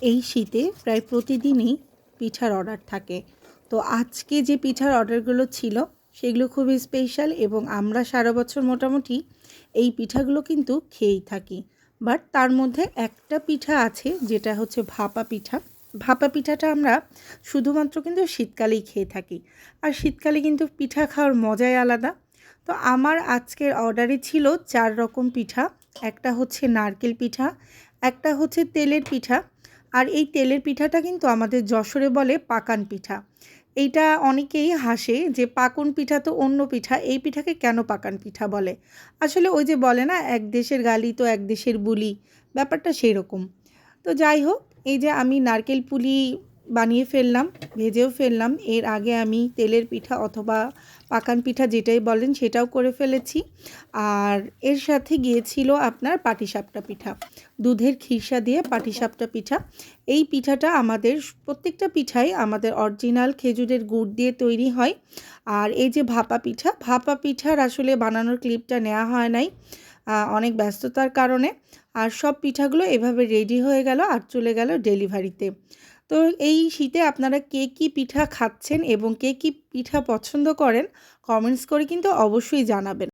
এই শীতে প্রায় প্রতিদিনই পিঠার অর্ডার থাকে। তো আজকে যে পিঠার অর্ডারগুলো ছিল সেগুলো খুবই স্পেশাল এবং আমরা সারা বছর মোটামুটি এই পিঠাগুলো কিন্তু খেয়েই থাকি। বাট তার মধ্যে একটা পিঠা আছে যেটা হচ্ছে ভাপা পিঠা। ভাপা পিঠাটা আমরা শুধুমাত্র কিন্তু শীতকালেই খেয়ে থাকি। আর শীতকালে কিন্তু পিঠা খাওয়ার মজাই আলাদা। তো আমার আজকের অর্ডারে ছিল 4 রকম পিঠা। একটা হচ্ছে নারকেল পিঠা, একটা হচ্ছে তেলের পিঠা, আর এই তেলের পিঠাটা কিন্তু আমাদের যশোরে বলে পাকান পিঠা। এইটা অনেকেই হাসে যে পাকুন পিঠা তো অন্য পিঠা, এই পিঠাকে কেন পাকান পিঠা বলে। আসলে ওই যে বলে না, এক দেশের গালি তো এক দেশের বুলি, ব্যাপারটা সেই রকম। তো যাই হোক, এই যে আমি নারকেল পুলি বানিয়ে ফেললাম, ভেজেও ফেললাম। এর আগে আমি তেলের পিঠা অথবা পাকান পিঠা যেটাই বলেন সেটাও করে ফেলেছি। আর এর সাথে গিয়েছিল আপনার পাটিসাপটা পিঠা, দুধের খিরসা দিয়ে পাটিসাপটা পিঠা। এই পিঠাটা আমাদের প্রত্যেকটা পিঠাই আমাদের অরিজিনাল খেজুরের গুড় দিয়ে তৈরি হয়। আর এই যে ভাপা পিঠা, ভাপা পিঠার আসলে বানানোর ক্লিপটা নেওয়া হয় নাই অনেক ব্যস্ততার কারণে। আর সব পিঠাগুলো এভাবে রেডি হয়ে গেল আর চলে গেল ডেলিভারিতে। তো এই শীতে আপনারা কে কী পিঠা খাচ্ছেন এবং কে কী পিঠা পছন্দ করেন কমেন্টস করে কিন্তু অবশ্যই জানাবেন।